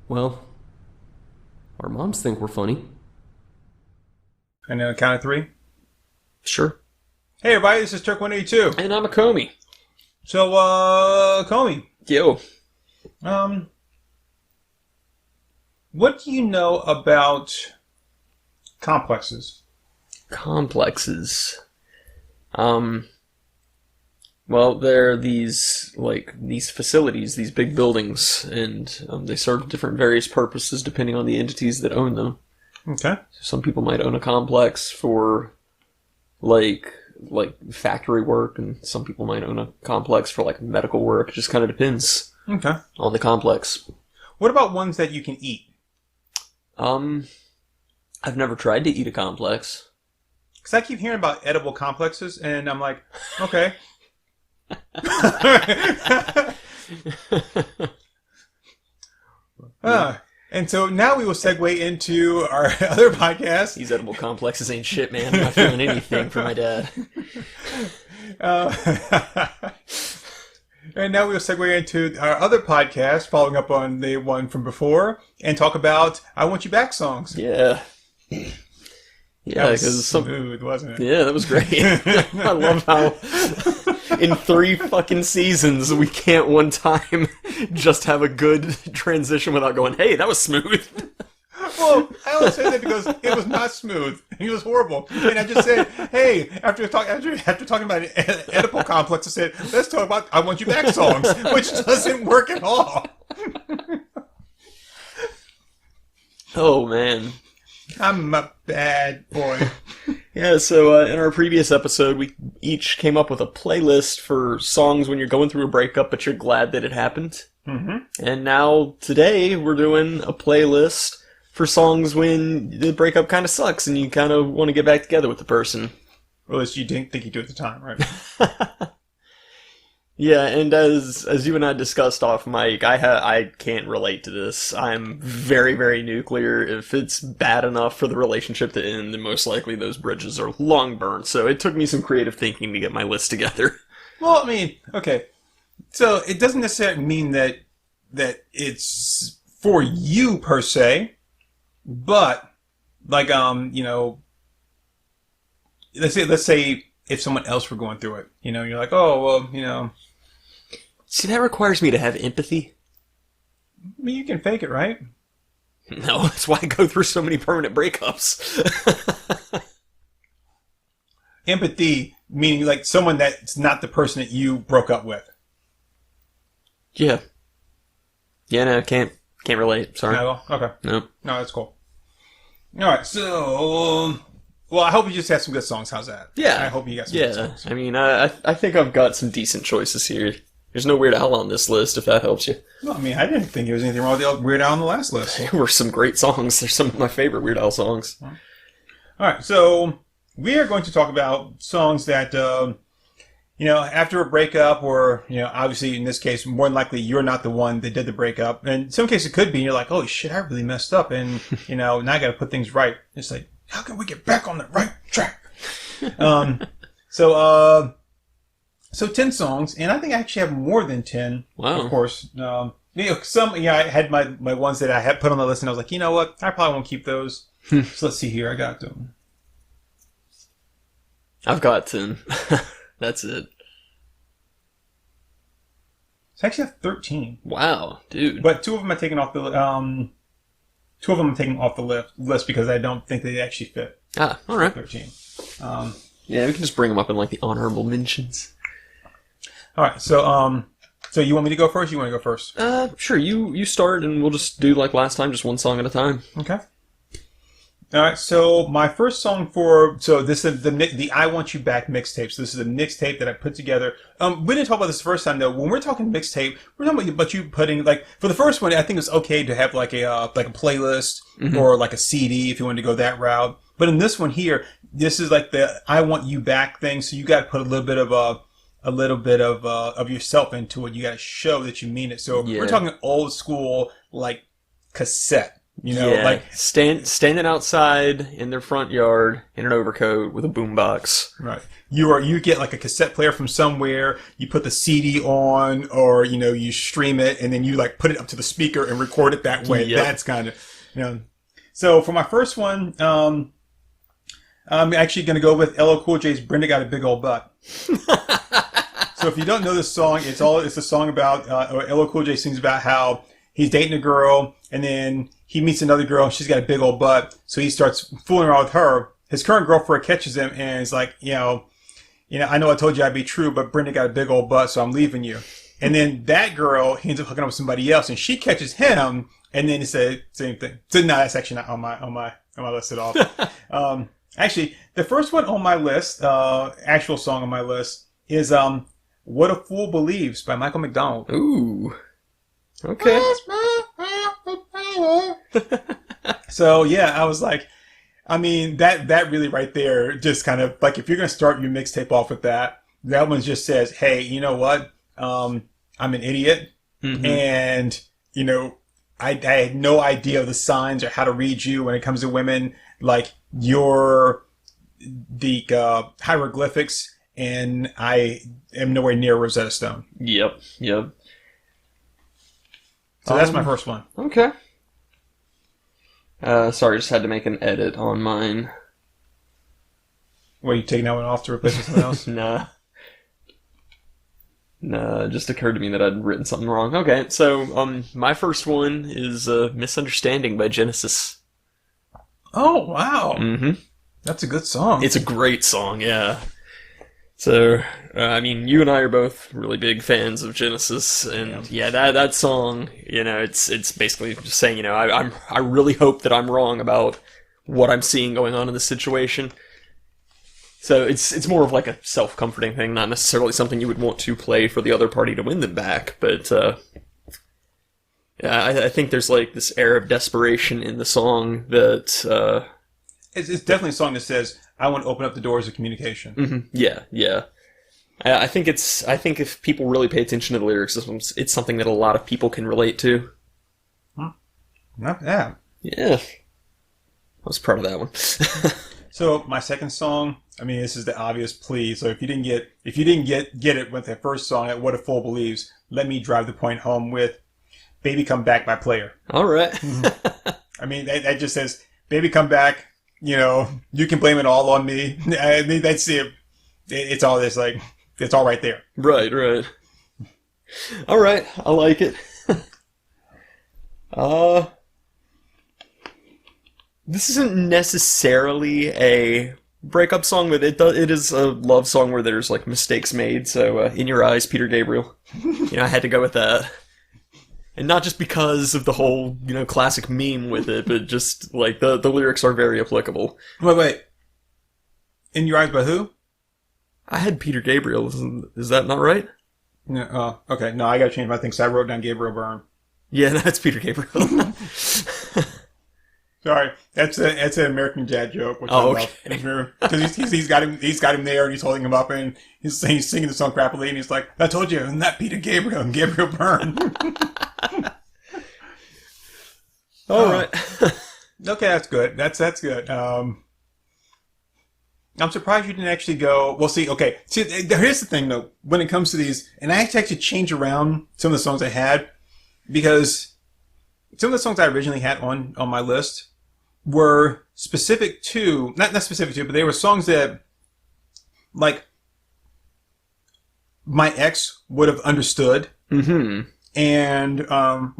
Well, our moms think we're funny. And then count of three. Sure. Hey everybody, this is Turk182. And I'm Acomi. So, Acomi. Yo. What do you know about complexes? Complexes. Well, they're these facilities, these big buildings, and they serve different various purposes depending on the entities that own them. Okay. Some people might own a complex for, like factory work, and some people might own a complex for, medical work. It just kind of depends on the complex. What about ones that you can eat? I've never tried to eat a complex. Because I keep hearing about edible complexes, and I'm like, okay. And so now we will segue into our other podcast. These edible complexes ain't shit, man. I'm not feeling anything for my dad. And now we will segue into our other podcast, following up on the one from before, and talk about I Want You Back songs. Yeah. Yeah, because smooth, wasn't it? Yeah, that was great. I love how in 3 fucking seasons we can't one time just have a good transition without going, hey, that was smooth. Well, I only say that because it was not smooth. It was horrible. And I just said, hey, after talking about an Oedipal complex, I said, let's talk about I Want You Back songs, which doesn't work at all. Oh, man. I'm a bad boy. Yeah, so in our previous episode, we each came up with a playlist for songs when you're going through a breakup, but you're glad that it happened. Mm-hmm. And now, today, we're doing a playlist for songs when the breakup kind of sucks and you kind of want to get back together with the person. Or at least you didn't think you do at the time, right? Yeah, and as you and I discussed off mic, I can't relate to this. I'm very, very nuclear. If it's bad enough for the relationship to end, then most likely those bridges are long burned. So it took me some creative thinking to get my list together. Well, I mean, okay. So it doesn't necessarily mean that it's for you per se, but let's say if someone else were going through it, you're like, oh, well, See, that requires me to have empathy. I mean, you can fake it, right? No, that's why I go through so many permanent breakups. Empathy, meaning like someone that's not the person that you broke up with. Yeah. Yeah, no, can't relate. Sorry. No, okay. Nope. No, that's cool. All right, so... Well, I hope you just had some good songs. How's that? Yeah. I hope you got some good songs. I mean, I think I've got some decent choices here. There's no Weird Al on this list, if that helps you. No, I mean, I didn't think there was anything wrong with the Weird Al on the last list. There were some great songs. They're some of my favorite Weird Al songs. All right, so we are going to talk about songs that, after a breakup or, obviously in this case, more than likely you're not the one that did the breakup. And in some cases it could be, and you're like, holy shit, I really messed up. And, now I got to put things right. It's like, how can we get back on the right track? So 10 songs, and I think I actually have more than 10. Wow. Of course. I had my ones that I had put on the list, and I was like, you know what? I probably won't keep those. So let's see here. I got them. I've got 10. That's it. So I actually have 13. Wow, dude. But 2 of them I'm taking off the list because I don't think they actually fit. Ah, all right. 13. Yeah, we can just bring them up in the honorable mentions. All right, so you want me to go first? Or you want to go first? Sure. You start, and we'll just do like last time, just one song at a time. Okay. All right, so my first song this is the I Want You Back mixtape. So this is a mixtape that I put together. We didn't talk about this the first time though. When we're talking mixtape, we're talking about you putting for the first one. I think it's okay to have like a playlist or like a CD if you wanted to go that route. But in this one here, this is like the I Want You Back thing. So you got to put a little bit of yourself into it. You got to show that you mean it. So we're talking old school cassette. Yeah, standing outside in their front yard in an overcoat with a boombox. Right. You get like a cassette player from somewhere, you put the CD on, or you stream it, and then you like put it up to the speaker and record it that way. Yep. That's kind of. So for my first one, I'm actually going to go with LL Cool J's "Brenda Got a Big Old Butt." So if you don't know this song, it's a song about LL Cool J sings about how he's dating a girl, and then he meets another girl, and she's got a big old butt, so he starts fooling around with her. His current girlfriend catches him and is like, I know I told you I'd be true, but Brenda got a big old butt, so I'm leaving you. And then that girl, he ends up hooking up with somebody else, and she catches him, and then he said same thing. So no, that's actually not on my list at all. Actually, the first one on my list, actual song on my list, is "What a Fool Believes" by Michael McDonald. Ooh. Okay. So yeah, I was like, that really right there, just kind of like, if you're going to start your mixtape off with that one just says, hey, you know what? I'm an idiot. Mm-hmm. And, I had no idea of the signs or how to read you when it comes to women. Like, you're the hieroglyphics, and I am nowhere near Rosetta Stone. Yep. So that's my first one. Okay. Sorry, just had to make an edit on mine. What, are you taking that one off to replace it with something else? Nah, it just occurred to me that I'd written something wrong. Okay, so my first one is "Misunderstanding" by Genesis. Oh, wow. Mm-hmm. That's a good song. It's a great song, yeah. So, you and I are both really big fans of Genesis, and yeah, that song, it's basically just saying, I really hope that I'm wrong about what I'm seeing going on in this situation. So it's more of like a self-comforting thing, not necessarily something you would want to play for the other party to win them back, but yeah, I think there's like this air of desperation in the song that it's definitely a song that says, I want to open up the doors of communication. Mm-hmm. Yeah. I think if people really pay attention to the lyrics, it's something that a lot of people can relate to. Not bad. Yeah. I was proud of that one. So my second song, this is the obvious plea. So if you didn't get it with the first song at "What a Fool Believes," let me drive the point home with "Baby Come Back" by Player. All right. That just says, "Baby Come Back." You can blame it all on me. That's it. It's all this, like, it's all right there. Right. All right, I like it. This isn't necessarily a breakup song, but it is a love song where there's like mistakes made. So, "In Your Eyes," Peter Gabriel. I had to go with that. And not just because of the whole, classic meme with it, but just, like, the lyrics are very applicable. Wait. "In Your Eyes" by who? I had Peter Gabriel. Is that not right? No. Okay. No, I gotta change my thing, so I wrote down Gabriel Byrne. Yeah, that's Peter Gabriel. Sorry. That's an American Dad joke. Which okay. Because he's got him there, and he's holding him up, and he's singing the song crappily, and he's like, I told you, I'm not Peter Gabriel, I'm Gabriel Byrne. All right. Okay, that's good. That's good. I'm surprised you didn't actually go. Well, see, here's the thing though. When it comes to these, and I had to actually change around some of the songs I had, because some of the songs I originally had on my list were specific to, not specific to, but they were songs that, like, my ex would have understood. Mm-hmm. And I'll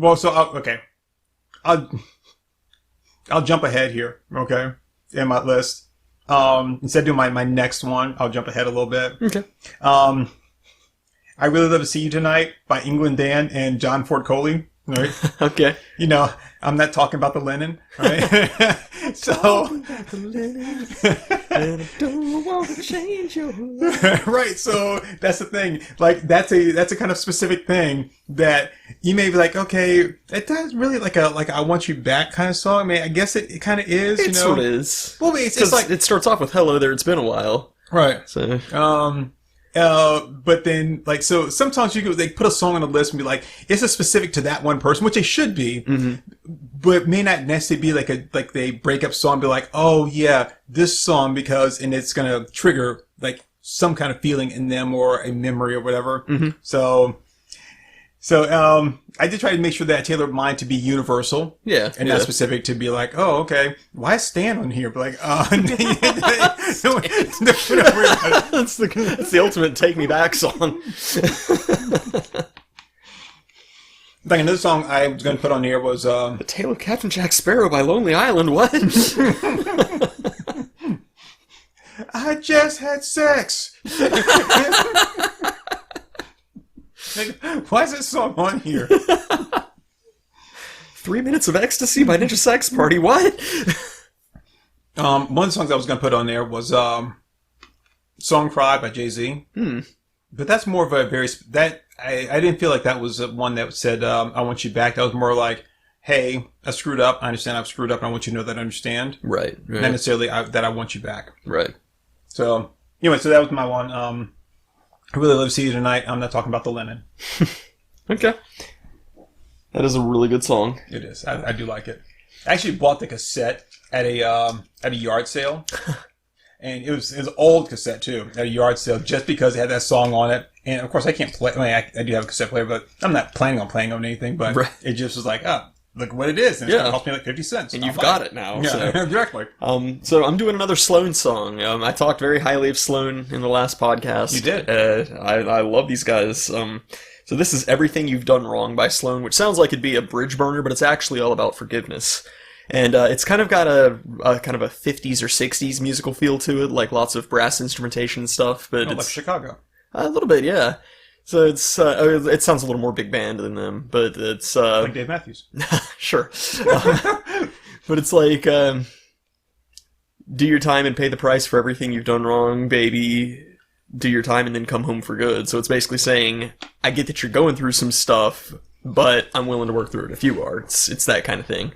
jump ahead here, okay, in my list. Instead of doing my next one, I'll jump ahead a little bit. Okay. "I Really Love to See You Tonight" by England Dan and John Ford Coley. Right? Okay. I'm not talking about the linen, right? So, and I don't want to change your life. Right. So that's the thing. Like, that's a kind of specific thing that you may be like, okay, it does really like a "I Want You Back" kind of song. I guess it kind of is. It sort of is. Well, it's like, it starts off with "Hello there, it's been a while." Right. So. But then, like, so sometimes they put a song on the list and be like, it's a specific to that one person, which they should be, but it may not necessarily be like they breakup song, be like, oh yeah, this song and it's gonna trigger like some kind of feeling in them or a memory or whatever. So I did try to make sure that I tailored mine to be universal. Yeah. And not specific to be like, oh, okay, why is Stan on here? But like, That's the ultimate Take Me Back song. Like another song I was going to put on here was The Tale of Captain Jack Sparrow by Lonely Island. What? I just had sex. Like, why is this song on here? 3 Minutes of Ecstasy by Ninja Sex Party. What? One of the songs I was going to put on there was Song Cry by Jay-Z. But that's more of a I didn't feel like that was one that said, I want you back. That was more like, hey, I screwed up. I understand I've screwed up, and I want you to know that I understand. Right. Not necessarily that I want you back. Right. So, anyway, so that was my one. I really love to see you tonight. I'm not talking about the lemon. Okay. That is a really good song. It is. I do like it. I actually bought the cassette at a yard sale. And it was an old cassette too, at a yard sale, just because it had that song on it. And of course, I can't play. I mean, I do have a cassette player, but I'm not planning on playing on anything. But it just was like, oh, look what it is, and it's gonna cost me like 50 cents. And you've got it now. Yeah, so. exactly. So I'm doing another Sloan song. I talked very highly of Sloan in the last podcast. You did. I love these guys. So this is Everything You've Done Wrong by Sloan, which sounds like it'd be a bridge burner, but it's actually all about forgiveness. And it's kind of got a kind of a 50s or 60s musical feel to it, like lots of brass instrumentation and stuff. But it's like Chicago. A little bit, yeah. So it sounds a little more big band than them, but it's like Dave Matthews. Sure. But it's like do your time and pay the price for everything you've done wrong, baby. Do your time and then come home for good. So it's basically saying, I get that you're going through some stuff, but I'm willing to work through it if you are. It's that kind of thing.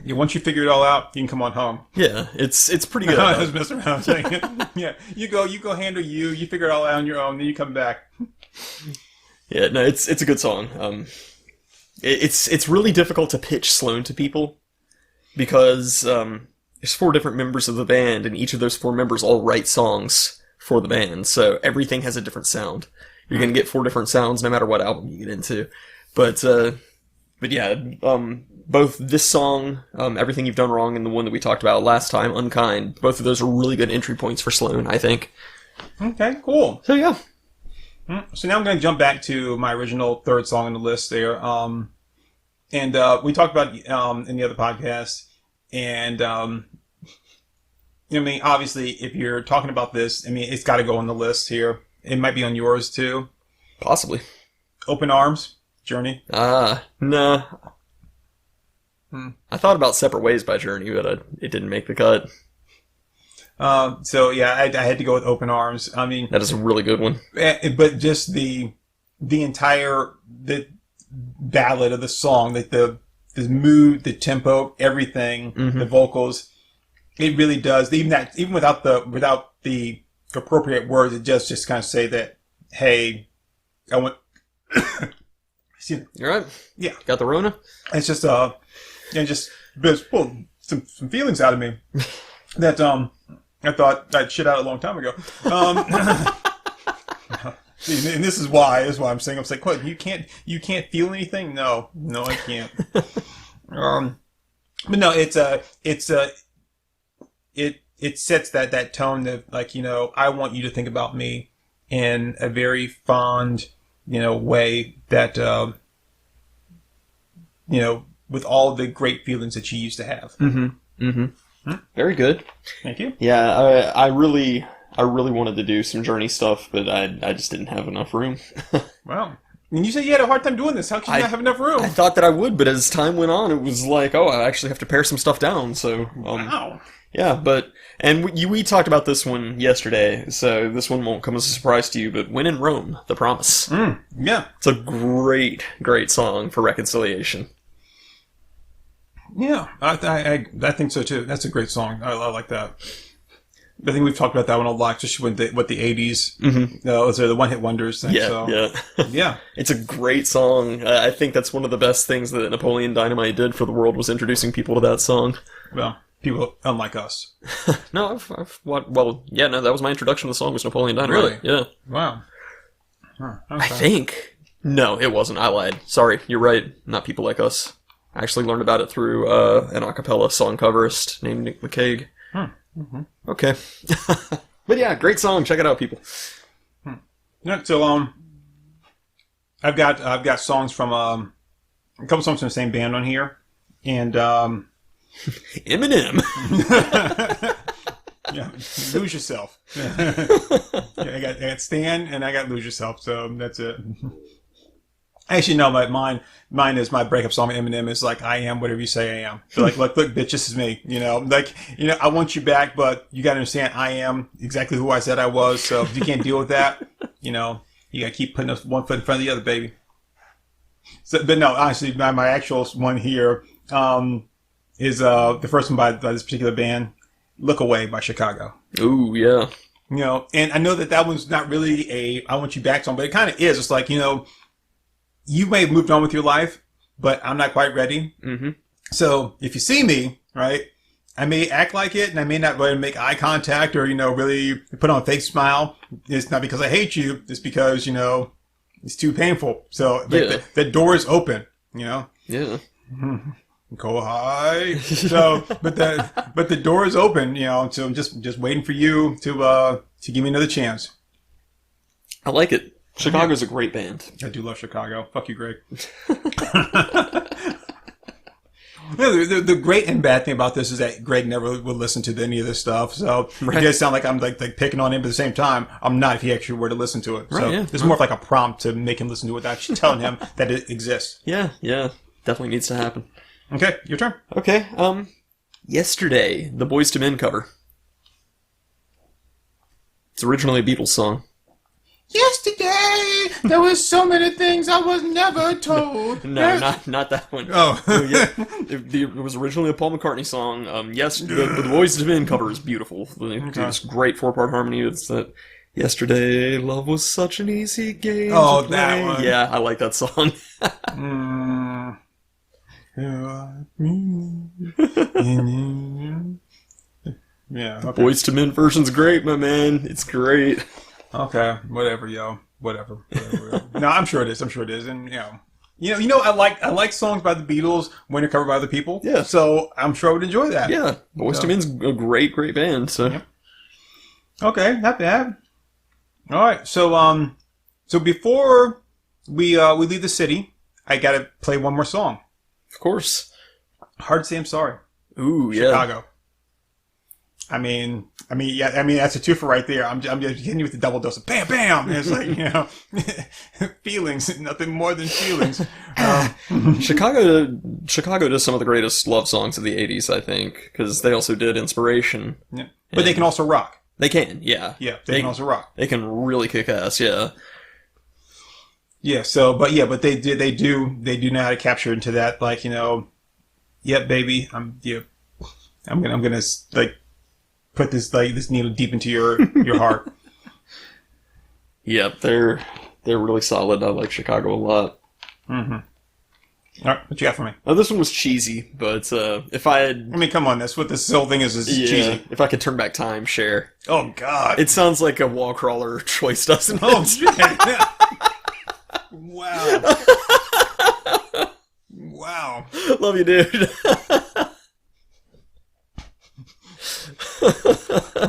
Yeah, once you figure it all out, you can come on home. Yeah, it's pretty good. I was messing around saying it. Yeah, you go handle you figure it all out on your own, then you come back. Yeah, no, it's a good song. It's really difficult to pitch Sloan to people because there's 4 different members of the band, and each of those 4 members all write songs for the band, so everything has a different sound. You're gonna get 4 different sounds no matter what album you get into. But yeah, both this song, Everything You've Done Wrong, and the one that we talked about last time, Unkind, both of those are really good entry points for Sloan, I think. Okay, cool. So yeah. So now I'm going to jump back to my original third song on the list there. And we talked about in the other podcast, and I mean, obviously, if you're talking about this, I mean, it's got to go on the list here. It might be on yours too. Possibly. Open Arms, Journey. No. I thought about Separate Ways by Journey, but it didn't make the cut. So yeah, I had to go with Open Arms. I mean, that is a really good one. But just the entire ballad of the song, like the mood, the tempo, everything, the vocals, it really does. Even without the appropriate words, it just kind of say that, hey, I want. You're right. Yeah, got the Rona. It's just pulled some feelings out of me that I thought I'd shit out a long time ago. And this is why I'm saying, I'm like, what, you can't feel anything? No, I can't. But no, it sets that tone of like, I want you to think about me in a very fond, way that, with all the great feelings that you used to have. Very good. Thank you. Yeah, I really wanted to do some Journey stuff, but I just didn't have enough room. Wow. And you said you had a hard time doing this. How could you not have enough room? I thought that I would, but as time went on, it was like, I actually have to pare some stuff down. So, wow. Yeah, we talked about this one yesterday, so this one won't come as a surprise to you, but When in Rome, The Promise. Yeah. It's a great, great song for reconciliation. Yeah, I think so too. That's a great song. I like that. I think we've talked about that one a lot, especially with the 80s. Mm-hmm. Those are the one-hit wonders thing. Yeah, So. yeah. Yeah. It's a great song. I think that's one of the best things that Napoleon Dynamite did for the world was introducing people to that song. Well, people unlike us. No, no, that was my introduction to the song was Napoleon Dynamite. Really? Yeah. Wow. Huh, okay. I think. No, it wasn't. I lied. Sorry, you're right. Not people like us. I actually learned about it through an a cappella song coverist named Nick McCaig. Mm-hmm. Okay. But yeah, great song. Check it out, people. Yeah, so I've got songs from a couple songs from the same band on here, and Eminem. yeah, Lose Yourself. Yeah, I got Stan and I got Lose Yourself, so that's it. Actually, no, mine is my breakup song with Eminem is like, I am whatever you say I am. So like, look, bitch, this is me. I want you back, but you got to understand, I am exactly who I said I was. So if you can't deal with that, you got to keep putting one foot in front of the other, baby. So, but no, honestly, my actual one here is the first one by this particular band, Look Away by Chicago. Ooh, yeah. And I know that one's not really a I want you back song, but it kind of is. It's like, you may have moved on with your life, but I'm not quite ready. Mm-hmm. So if you see me, right, I may act like it, and I may not really make eye contact or, really put on a fake smile. It's not because I hate you. It's because, it's too painful. So the door is open, Yeah. Go high. So, but the door is open, so I'm just waiting for you to give me another chance. I like it. Chicago's a great band. I do love Chicago. Fuck you, Greg. The great and bad thing about this is that Greg never would listen to any of this stuff. So It does sound like I'm like picking on him, but at the same time, I'm not if he actually were to listen to it. So it's more of like a prompt to make him listen to it without telling him that it exists. Yeah. Definitely needs to happen. Okay, your turn. Okay. Yesterday, the Boyz II Men cover. It's originally a Beatles song. Yesterday, there was so many things I was never told. No, not that one. Oh. Yeah. It was originally a Paul McCartney song. Yes, the Boyz II Men cover is beautiful. It's great 4-part harmony. It's that yesterday, love was such an easy game to play. That one. Yeah, I like that song. Yeah. The Okay. Boyz II Men version's great, my man. It's great. Okay, whatever, yo, whatever. No, I'm sure it is. And I like songs by the Beatles when they're covered by other people. Yeah. So I'm sure I would enjoy that. Yeah, Boyz II Men's a great band. So. Yep. Okay, not bad. All right, so before we leave the city, I gotta play one more song. Of course. Hard to say I'm sorry. Ooh, yeah. Chicago. I mean, that's a twofer right there. I'm just hitting you with the double dose of bam, bam. And it's like, feelings, nothing more than feelings. Chicago does some of the greatest love songs of the 80s, I think, because they also did Inspiration. Yeah. But they can also rock. They can, yeah. Yeah, they can also rock. They can really kick ass, yeah. Yeah, but they do know how to capture into that, like, yeah, baby, I'm gonna like put this needle deep into your heart. Yep, they're really solid. I like Chicago a lot. Mm-hmm. All right, what you got for me? Now, this one was cheesy, but if I had... I mean, come on, that's what this whole thing is cheesy. If I could turn back time, share. Oh, God. It sounds like a wall crawler choice, doesn't it? Oh, shit. Wow. Wow. Love you, dude.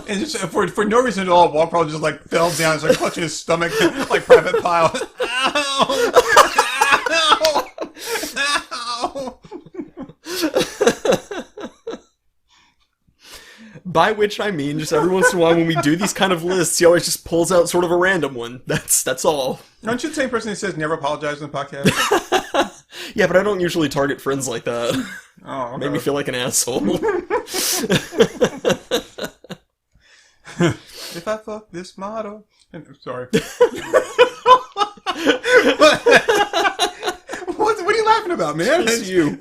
And just for no reason at all, Walt probably just like fell down and started clutching his stomach like Private Pile. Ow! Ow! Ow! By which I mean, just every once in a while when we do these kind of lists, he always just pulls out sort of a random one. That's all. Aren't you the same person who says never apologize on the podcast? Yeah, but I don't usually target friends like that. Oh, okay. Made me feel like an asshole. If I fuck this model... Sorry. What are you laughing about, man? Just you.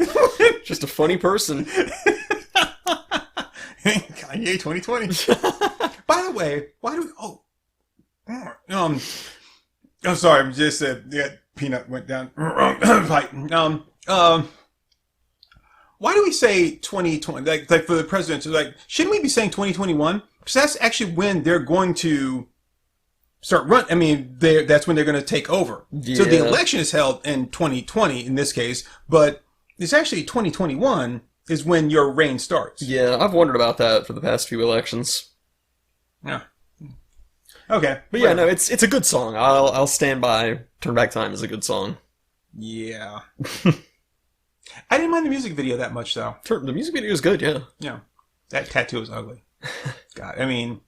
Just a funny person. Kanye 2020. By the way, why do we? Oh, I'm sorry. I'm just peanut went down. Like, why do we say 2020? Like for the presidents, like, shouldn't we be saying 2021? Because that's actually when they're going to start run. I mean, that's when they're going to take over. Yeah. So the election is held in 2020 in this case, but it's actually 2021 is when your reign starts. Yeah, I've wondered about that for the past few elections. Yeah. Okay. But yeah, no, it's a good song. I'll stand by. Turn Back Time is a good song. Yeah. I didn't mind the music video that much, though. The music video is good, yeah. Yeah. That tattoo is ugly. God, I mean,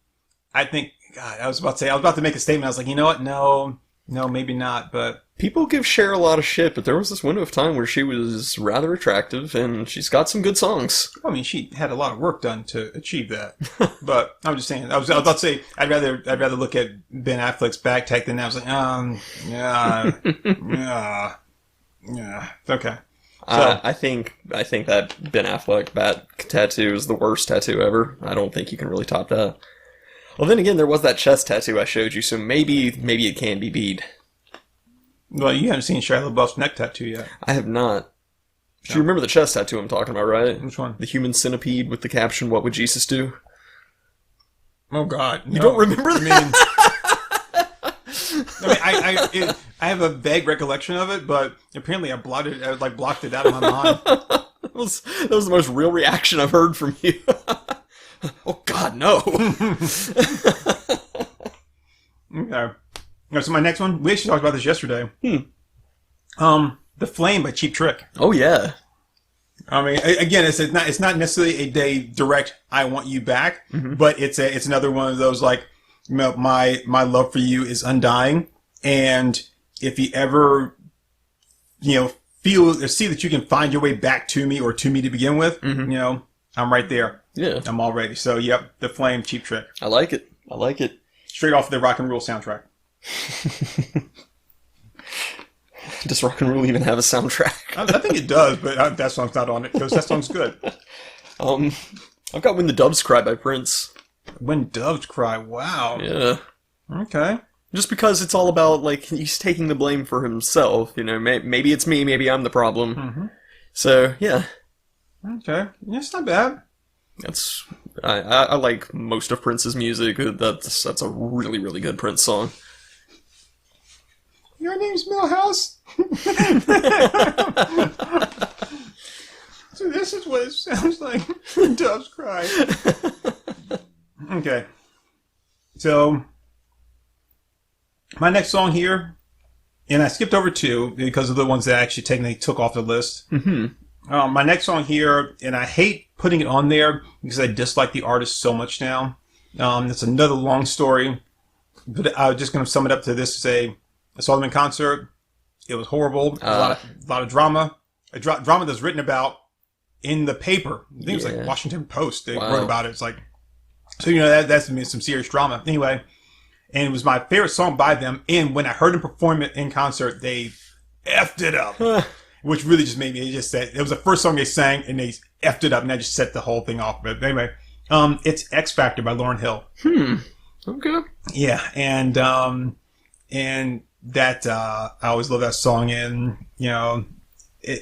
I think, God, I was about to make a statement. I was like, you know what? No, maybe not, but... People give Cher a lot of shit, but there was this window of time where she was rather attractive, and she's got some good songs. I mean, she had a lot of work done to achieve that. But I'm just saying, I was about to say, I'd rather look at Ben Affleck's back tech than that. I was like, yeah, okay. So, I think that Ben Affleck bat tattoo is the worst tattoo ever. I don't think you can really top that. Well, then again, there was that chest tattoo I showed you, so maybe it can be beat. Well, you haven't seen Shia LaBeouf's neck tattoo yet. I have not. Do you remember the chest tattoo I'm talking about, right? Which one? The human centipede with the caption, "What would Jesus do?" Oh, God. You don't remember that? I have a vague recollection of it, but apparently I blocked it out of my mind. That was the most real reaction I've heard from you. Oh, God, no. Okay. So my next one, we actually talked about this yesterday. The Flame by Cheap Trick. Oh, yeah. I mean, again, it's not necessarily a direct "I want you back," but it's another one of those, like, you know, my love for you is undying, and if you ever, you know, feel or see that you can find your way back to me or to me to begin with, you know, I'm right there. Yeah. I'm all ready. So, yep, The Flame, Cheap Trick. I like it. Straight off the Rock and Roll soundtrack. Does Rock and Roll even have a soundtrack? I think it does, but that song's not on it because that song's good. I've got When the Doves Cry by Prince. When Doves Cry, wow. Yeah. Okay. Just because it's all about, like, he's taking the blame for himself, you know, maybe it's me, maybe I'm the problem. So, yeah. Okay. Yeah, it's not bad. I like most of Prince's music. That's a really, really good Prince song. Your name's Millhouse? So this is what it sounds like when doves cry. Okay. So, my next song here, and I skipped over two because of the ones that I actually technically took off the list. My next song here, and I hate putting it on there because I dislike the artist so much now. It's another long story, but I'm just going to sum it up to this: I saw them in concert. It was horrible. A lot of drama. Drama that's written about in the paper. I think it was like Washington Post. They wrote about it. It's like, so, you know, that's some serious drama. Anyway, and it was my favorite song by them. And when I heard them perform it in concert, they effed it up. Which really just made me, it was the first song they sang, and they effed it up, and I just set the whole thing off. But anyway, it's X Factor by Lauryn Hill. Okay. Yeah, and that, I always love that song, and, you know, I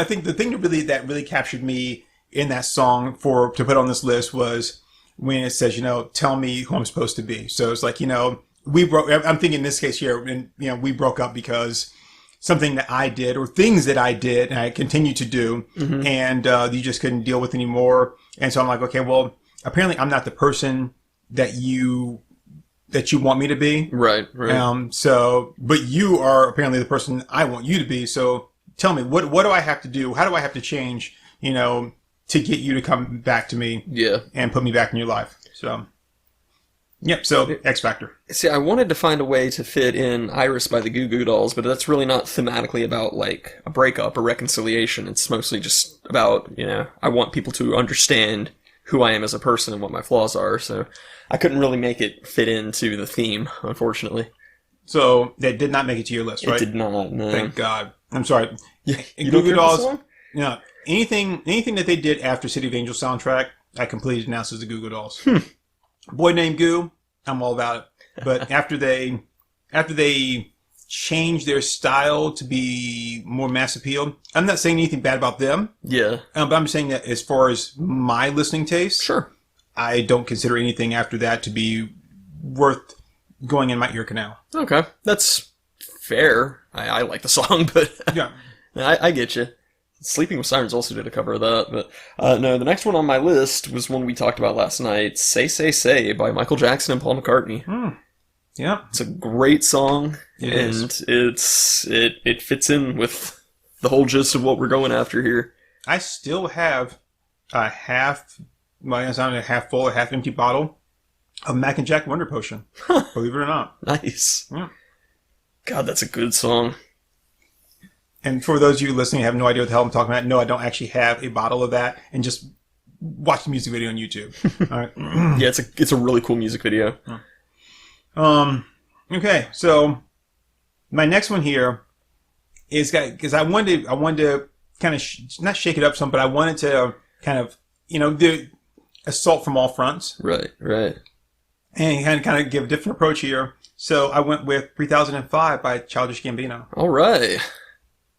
think the thing that really captured me in that song to put on this list was when it says, you know, tell me who I'm supposed to be. So it's like, you know, I'm thinking in this case here, and, you know, we broke up because something that I did or things that I did and I continue to do, and you just couldn't deal with anymore. And so I'm like, okay, well, apparently I'm not the person that you want me to be. Right. So, but you are apparently the person I want you to be. So tell me, what do I have to do? How do I have to change, you know, to get you to come back to me? Yeah. And put me back in your life. So, yep. So X Factor. See, I wanted to find a way to fit in Iris by the Goo Goo Dolls, but that's really not thematically about, like, a breakup or reconciliation. It's mostly just about, you know, I want people to understand who I am as a person and what my flaws are. So I couldn't really make it fit into the theme, unfortunately. So that did not make it to your list, right? It did not, no. Thank God. I'm sorry. You don't get the song? Yeah. anything that they did after City of Angels soundtrack, I completely denounced as the Goo Goo Dolls. Boy Named Goo, I'm all about it. But after they changed their style to be more mass appeal, I'm not saying anything bad about them. Yeah. But I'm saying that as far as my listening taste, Sure. I don't consider anything after that to be worth going in my ear canal. Okay. That's fair. I like the song, but Yeah. I get you. Sleeping with Sirens also did a cover of that, but no, the next one on my list was one we talked about last night, Say Say Say by Michael Jackson and Paul McCartney. Yeah. It's a great song, It and it fits in with the whole gist of what we're going after here. I still have a half full, a half empty bottle of Mac and Jack Wonder Potion. Believe it or not. Nice. Yeah. God, that's a good song. And for those of you listening who have no idea what the hell I'm talking about, no, I don't actually have a bottle of that, and just watch the music video on YouTube. All right. Yeah, it's a really cool music video. Okay, so my next one here is because I wanted to kind of not shake it up some, but I wanted to kind of do assault from all fronts, Right. and kind of give a different approach here. So I went with 3005 by Childish Gambino. All right.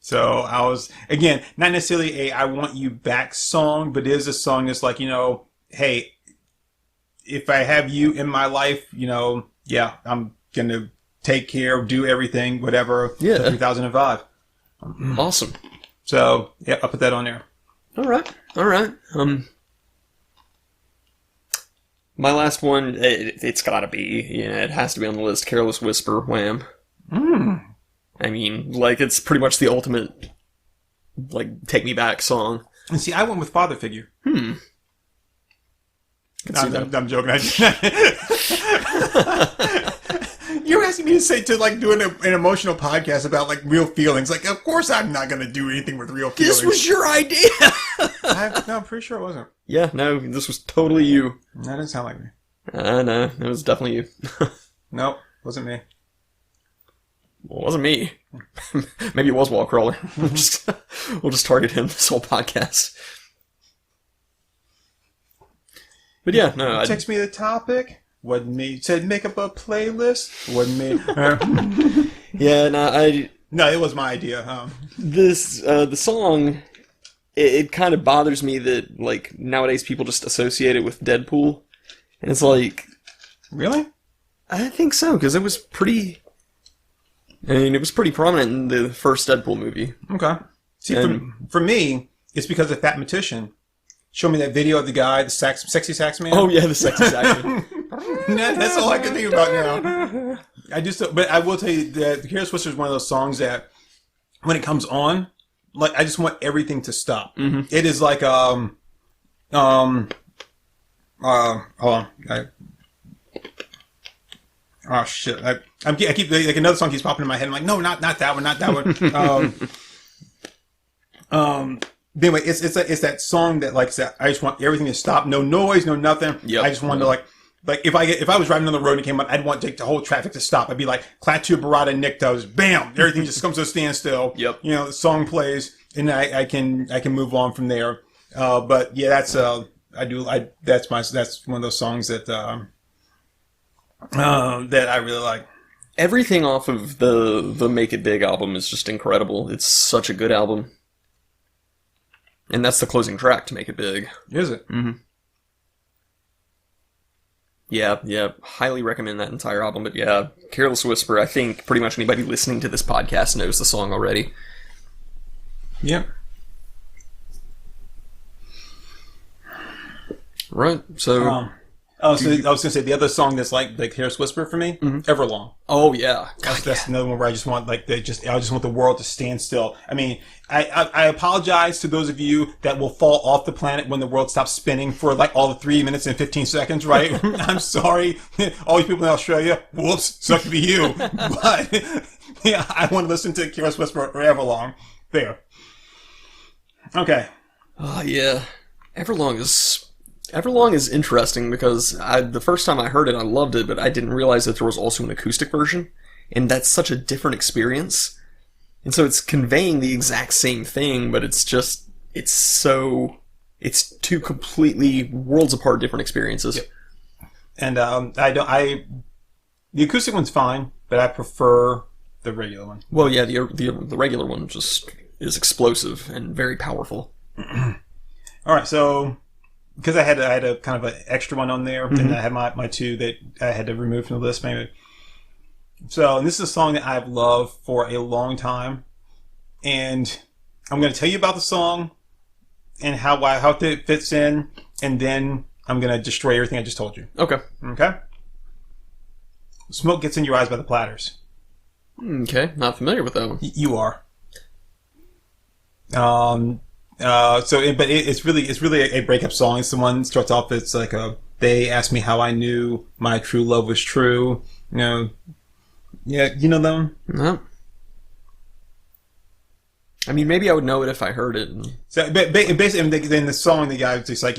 So I was, again, not necessarily a I Want You Back song, but it is a song that's like, hey, if I have you in my life, yeah, I'm going to take care, do everything, whatever. Yeah. So 3005. Awesome. So, yeah, I'll put that on there. All right. My last one, it's gotta be, it has to be on the list, Careless Whisper, Wham. I mean, it's pretty much the ultimate, Take Me Back song. And see, I went with Father Figure. Could see that. I'm joking. You're asking me to do an emotional podcast about real feelings. Of course I'm not going to do anything with real feelings. This was your idea! No, I'm pretty sure it wasn't. Yeah, no, this was totally you. That didn't sound like me. No, it was definitely you. Nope, wasn't me. Well, it wasn't me. Maybe it was Wallcrawler. We'll just target him this whole podcast. But yeah, no. Text me the topic. Wasn't me. Said make up a playlist. Wasn't me. Yeah, no, No, it was my idea. the song, it kind of bothers me that, nowadays people just associate it with Deadpool. And it's Really? I think so, because it was pretty prominent in the first Deadpool movie. Okay. See, for me, it's because of Fatmatician. Show me that video of the guy, the sexy sax man. Oh yeah, the sexy sax man. That's all I can think about now. But I will tell you that Careless Whisper is one of those songs that, when it comes on, I just want everything to stop. Mm-hmm. It is hold on. Oh shit! I keep another song keeps popping in my head. I'm like, no, not that one, not that one. But anyway, it's that song that I just want everything to stop, no noise, no nothing. Yep. I just wanted to if I was driving on the road and it came up, I'd want the whole traffic to stop. I'd be like, Klaatu, Barada, Niktos, bam, everything just comes to a standstill. Yep. The song plays, and I can move on from there. But yeah, that's that's one of those songs that I really like. Everything off of the Make It Big album is just incredible. It's such a good album. And that's the closing track to Make It Big. Is it? Mm-hmm. Yeah, highly recommend that entire album. But yeah, Careless Whisper, I think pretty much anybody listening to this podcast knows the song already. Yep. Right, so... I was going to say the other song that's like Careless Whisper for me, Everlong. Oh yeah, That's another one where I just want I just want the world to stand still. I mean, I apologize to those of you that will fall off the planet when the world stops spinning for all the 3 minutes and 15 seconds. Right? I'm sorry, all you people in Australia. Whoops, suck to be you. But yeah, I want to listen to Careless Whisper or Everlong. There. Okay. Oh yeah, Everlong is interesting because the first time I heard it, I loved it, but I didn't realize that there was also an acoustic version, and that's such a different experience. And so it's conveying the exact same thing, but it's just it's two completely worlds apart different experiences. Yep. And the acoustic one's fine, but I prefer the regular one. Well, yeah, the regular one just is explosive and very powerful. All right, so because I had a kind of an extra one on there, and I had my two that I had to remove from the list, maybe. So and this is a song that I've loved for a long time, and I'm going to tell you about the song and how it fits in, and then I'm going to destroy everything I just told you. Okay. Okay? Smoke Gets in Your Eyes by the Platters. Okay, not familiar with that one. You are. It's really a breakup song. It's the one that starts off, it's like they asked me how I knew my true love was true. You know, yeah, you know them? No. I mean, maybe I would know it if I heard it. So, basically, in the song, the guy's just like,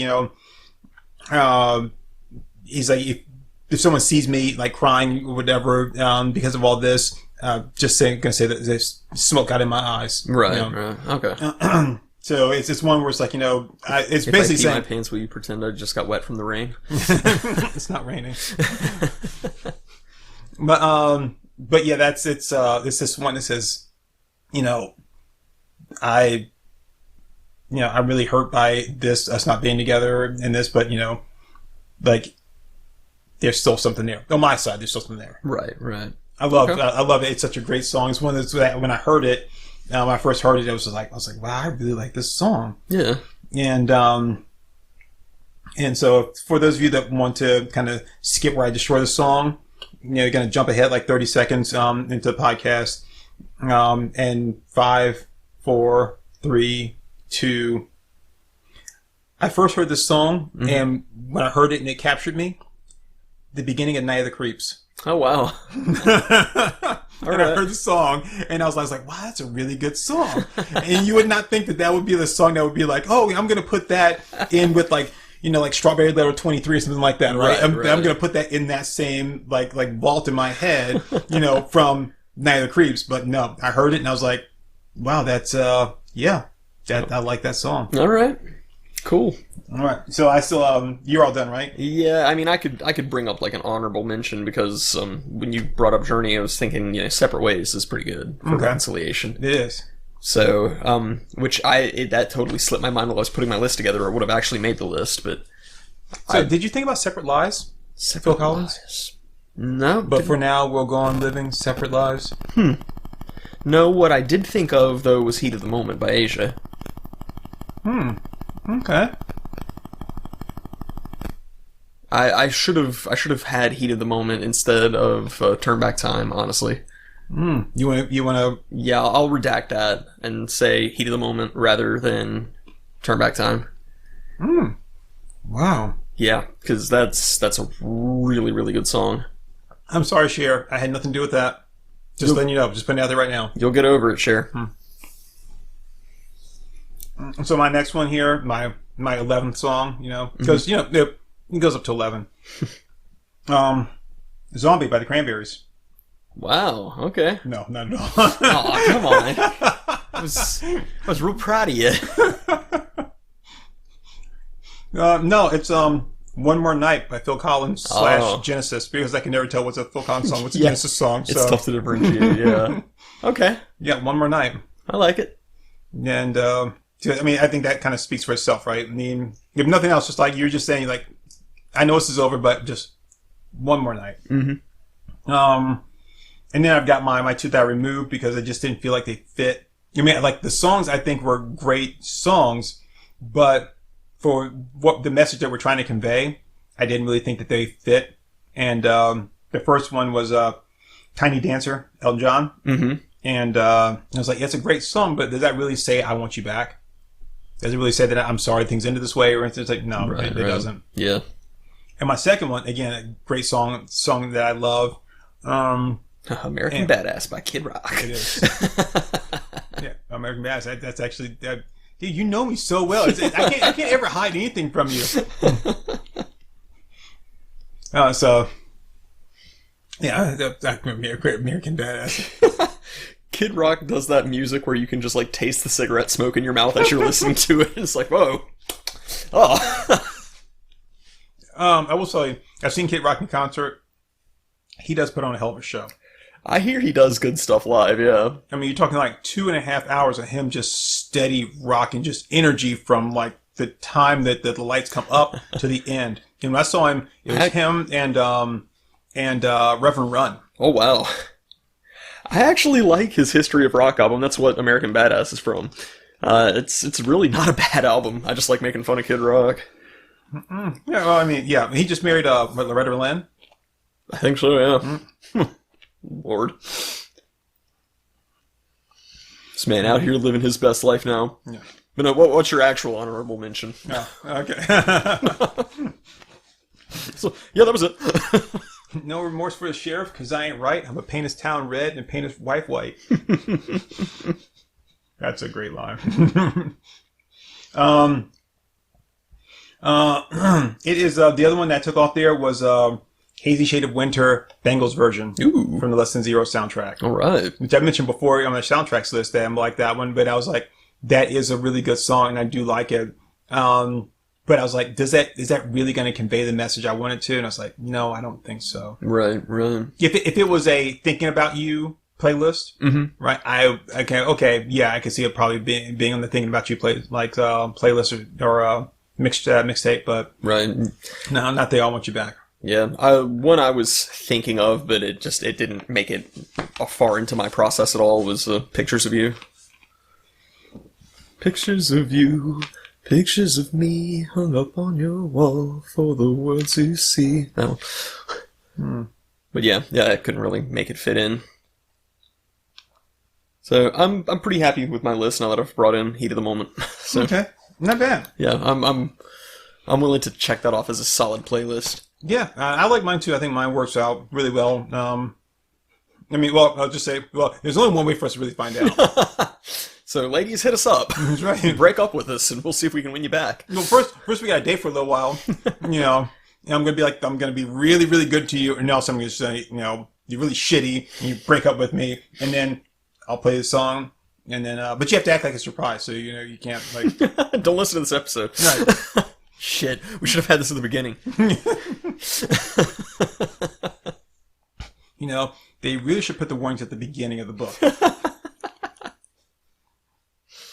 he's like, if someone sees me like crying or whatever, because of all this, gonna say that there's smoke got in my eyes. Right, right. Okay. So it's this one where it's like, it's if basically I pee saying, my pants, will you pretend I just got wet from the rain? it's not raining. But yeah, it's this one that says, I'm really hurt by us not being together and this, but like there's still something there. On my side, there's still something there. Right, right. I love it. It's such a great song. It's one that when I heard it, when I first heard it, I was like, wow, I really like this song. Yeah. And so for those of you that want to kind of skip where I destroy the song, you're going to jump ahead like 30 seconds into the podcast. And 5, 4, 3, 2. I first heard this song, and when I heard it and it captured me, the beginning of Night of the Creeps. Oh, wow. I heard the song, and I was like, wow, that's a really good song. And you would not think that would be the song that would be like, oh, I'm going to put that in with like Strawberry Letter 23 or something like that, right? I'm going to put that in that same like vault in my head, from Night of the Creeps. But no, I heard it and I was like, wow, that's, I like that song. All right. Cool. All right. So I still, you're all done, right? Yeah, I mean, I could bring up like an honorable mention because when you brought up Journey, I was thinking, Separate Ways is pretty good for reconciliation. It is. So, that totally slipped my mind while I was putting my list together, or it would have actually made the list, but... So, did you think about Separate Lives? Phil Collins? Lives? No. But for now, we'll go on living separate lives? No, what I did think of, though, was Heat of the Moment by Asia. Okay. I should have had Heat of the Moment instead of Turn Back Time, honestly. You want to? Yeah, I'll redact that and say Heat of the Moment rather than Turn Back Time. Wow. Yeah, because that's a really, really good song. I'm sorry, Cher. I had nothing to do with that. Just letting you know. Just putting it out there right now. You'll get over it, Cher. So my next one here, my 11th song, because it goes up to 11. Zombie by the Cranberries. Wow. Okay. No, not at all. Oh, come on. I was real proud of you. No, it's One More Night by Phil Collins / Genesis, because I can never tell what's a Phil Collins song, what's a Genesis song. So. It's tough to differentiate. Yeah. Okay. Yeah, One More Night. I like it. And I think that kind of speaks for itself, right? I mean, if nothing else, just like you're just saying, like, I know this is over, but just one more night. And then I've got my two that I removed because I just didn't feel like they fit. I mean, like the songs I think were great songs, but for what the message that we're trying to convey, I didn't really think that they fit. And the first one was Tiny Dancer, Elton John. And I was like, yeah, it's a great song, but does that really say I want you back? Does it really say that I'm sorry things ended this way? Or it's like, no, it doesn't. Yeah. And my second one, again, a great song that I love. American Badass by Kid Rock. It is. Yeah, American Badass. That's actually, dude, you know me so well. I can't ever hide anything from you. So, yeah, American Badass. Kid Rock does that music where you can just like taste the cigarette smoke in your mouth as you're listening to it. It's like, whoa. Oh. I will tell you, I've seen Kid Rock in concert. He does put on a hell of a show. I hear he does good stuff live, yeah. I mean, you're talking like 2.5 hours of him just steady rocking, just energy from like the time that the lights come up to the end. And when I saw him, it was him and Reverend Run. Oh, wow. I actually like his History of Rock album. That's what American Badass is from. It's really not a bad album. I just like making fun of Kid Rock. Yeah, well, I mean, yeah, he just married Loretta Lynn. I think so, yeah. Lord. This man out here living his best life now. Yeah. But no, what's your actual honorable mention? Oh, okay. So, yeah, that was it. No remorse for the sheriff, because I ain't right. I'm gonna paint his town red and paint his wife white. That's a great line. It is the other one that took off there was Hazy Shade of Winter, Bengals version. Ooh. From the Less Than Zero soundtrack. All right. Which I mentioned before on the soundtracks list that I'm like that one, but I was like, that is a really good song and I do like it. But I was like, is that really going to convey the message I wanted to? And I was like, no, I don't think so. Right. If it was a Thinking About You playlist, right? Okay, yeah, I could see it probably being on the Thinking About You playlist or mixtape, but right. No, not They All Want You Back. Yeah, one I was thinking of, but it didn't make it far into my process at all, was Pictures of You. Pictures of you, pictures of me, hung up on your wall for the world to see. That one. But yeah, I couldn't really make it fit in. So I'm pretty happy with my list now that I've brought in Heat of the Moment. So, okay, not bad. Yeah, I'm willing to check that off as a solid playlist. Yeah, I like mine too. I think mine works out really well. I mean, well, I'll just say, well, there's only one way for us to really find out. So, ladies, hit us up. That's right. Break up with us, and we'll see if we can win you back. Well, first we got to date for a little while. And I'm gonna be really, really good to you, and also I'm gonna say, you're really shitty, and you break up with me, and then I'll play the song, and then, but you have to act like a surprise, so you can't like. Don't listen to this episode. Right. Shit, we should have had this at the beginning. They really should put the warnings at the beginning of the book.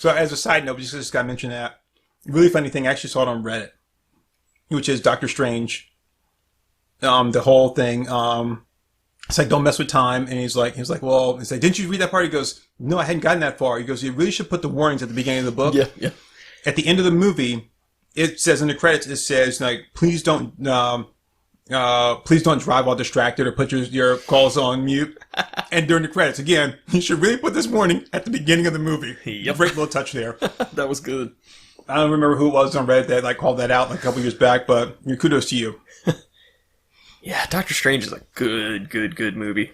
So as a side note, just got to mention that. Really funny thing, I actually saw it on Reddit, which is Doctor Strange. The whole thing, it's like, don't mess with time. And he's like, well, it's like, didn't you read that part? He goes, no, I hadn't gotten that far. He goes, you really should put the warnings at the beginning of the book. Yeah. At the end of the movie, it says in the credits, it says like, please don't drive while distracted or put your calls on mute. And during the credits, again, you should really put this warning at the beginning of the movie. Yep. Great little touch there. That was good. I don't remember who it was on Reddit that called that out a couple years back, but kudos to you. Yeah, Doctor Strange is a good movie.